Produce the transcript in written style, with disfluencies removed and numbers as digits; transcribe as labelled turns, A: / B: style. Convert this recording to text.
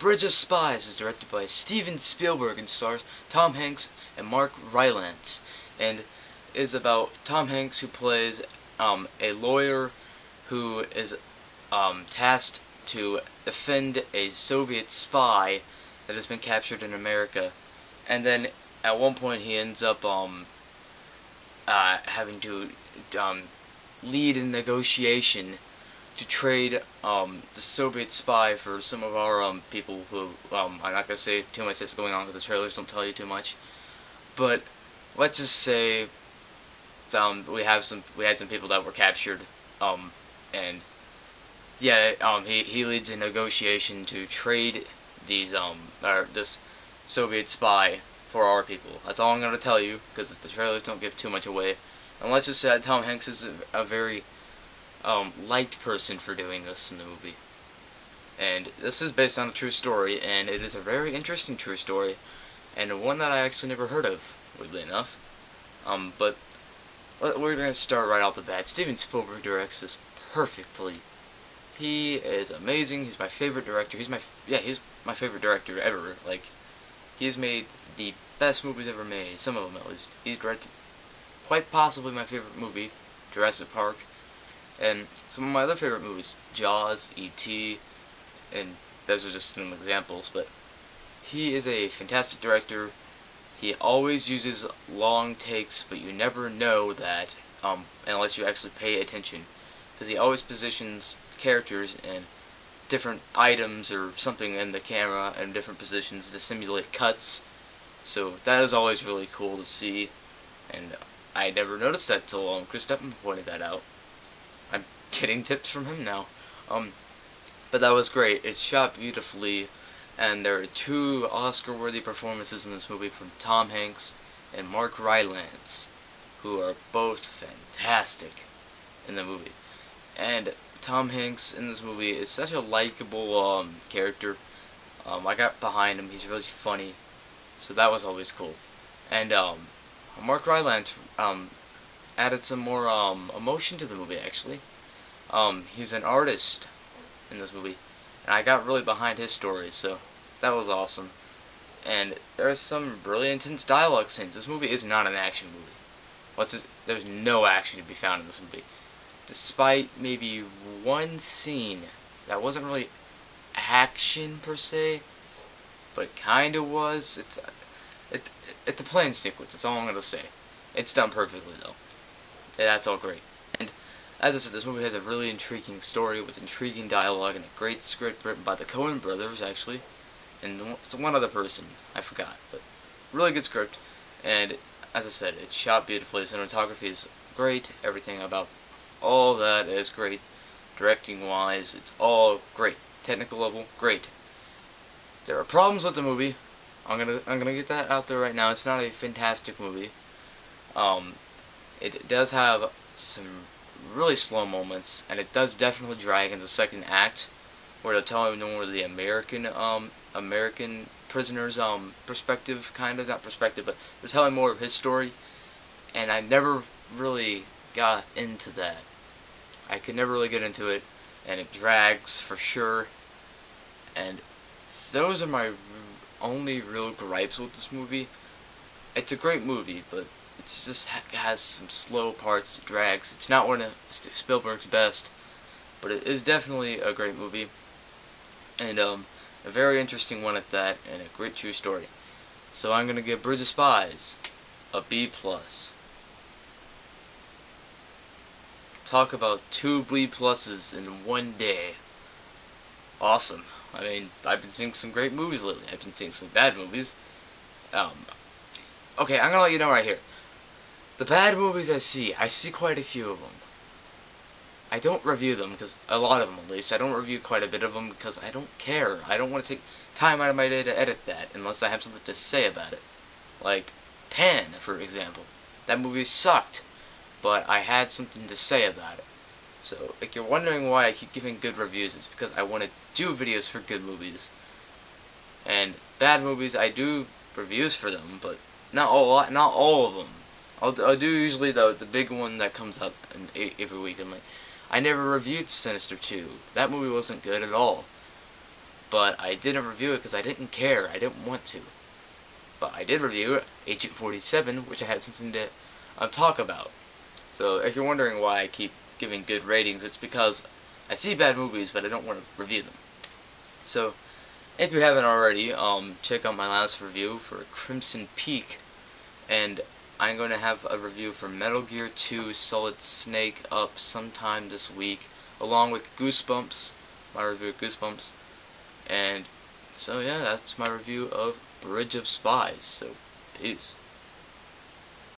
A: Bridge of Spies is directed by Steven Spielberg and stars Tom Hanks and Mark Rylance, and is about Tom Hanks, who plays a lawyer who is tasked to defend a Soviet spy that has been captured in America, and then at one point he ends up having to lead a negotiation to trade the Soviet spy for some of our people who I'm not gonna say too much that's going on because the trailers don't tell you too much. But let's just say we had some people that were captured, and yeah, he leads a negotiation to trade these this Soviet spy for our people. That's all I'm gonna tell you because the trailers don't give too much away. And let's just say that Tom Hanks is a very liked person for doing this in the movie. And this is based on a true story, and it is a very interesting true story, and one that I actually never heard of, weirdly enough. But we're gonna start right off the bat. Steven Spielberg directs this perfectly. He is amazing. He's my favorite director. He's my favorite director ever. Like, he's made the best movies ever made. Some of them, at least. He's directed quite possibly my favorite movie, Jurassic Park, and some of my other favorite movies, Jaws, E.T., and those are just some examples. But he is a fantastic director. He always uses long takes, but you never know that unless you actually pay attention, because he always positions characters and different items or something in the camera in different positions to simulate cuts. So that is always really cool to see, and I never noticed that till Chris Stepman pointed that out. I'm getting tips from him now. But that was great. It's shot beautifully, and there are two Oscar-worthy performances in this movie from Tom Hanks and Mark Rylance, who are both fantastic in the movie. And Tom Hanks in this movie is such a likable character. I got behind him. He's really funny, so that was always cool. And Mark Rylance added some more emotion to the movie, actually. He's an artist in this movie, and I got really behind his story, so that was awesome. And there's some really intense dialogue scenes. This movie is not an action movie. There's no action to be found in this movie, despite maybe one scene that wasn't really action per se, but it kind of was. It's a plane sequence. That's all I'm gonna say. It's done perfectly though. And that's all great. And as I said, this movie has a really intriguing story with intriguing dialogue and a great script written by the Coen brothers, actually, and one other person I forgot, but really good script. And as I said, it's shot beautifully. Cinematography is great. Everything about all that is great. Directing wise, it's all great. Technical level, great. There are problems with the movie. I'm gonna get that out there right now. It's not a fantastic movie. It does have some really slow moments, and it does definitely drag in the second act, where they're telling more of the American prisoners' perspective, kind of, not perspective, but they're telling more of his story, and I never really got into that. I could never really get into it, and it drags for sure, and those are my only real gripes with this movie. It's a great movie, but it just has some slow parts, it drags. It's not one of Spielberg's best, but it is definitely a great movie, and a very interesting one at that, and a great true story. So I'm gonna give Bridge of Spies a B+. Talk about 2 B+s in one day. Awesome. I mean, I've been seeing some great movies lately. I've been seeing some bad movies. Okay, I'm gonna let you know right here. The bad movies I see quite a few of them. I don't review them, because a lot of them at least. I don't review quite a bit of them because I don't care. I don't want to take time out of my day to edit that unless I have something to say about it. Like Pan, for example. That movie sucked, but I had something to say about it. So, if you're wondering why I keep giving good reviews, it's because I want to do videos for good movies. And bad movies, I do reviews for them, but not all of them. I'll do usually the big one that comes out every week. I never reviewed Sinister 2. That movie wasn't good at all. but I didn't review it because I didn't care. I didn't want to. But I did review Agent 47, which I had something to talk about. So if you're wondering why I keep giving good ratings, it's because I see bad movies, but I don't want to review them. So if you haven't already, check out my last review for Crimson Peak, and I'm going to have a review for Metal Gear 2 Solid Snake up sometime this week, along with Goosebumps, my review of Goosebumps. And so yeah, that's my review of Bridge of Spies. So peace.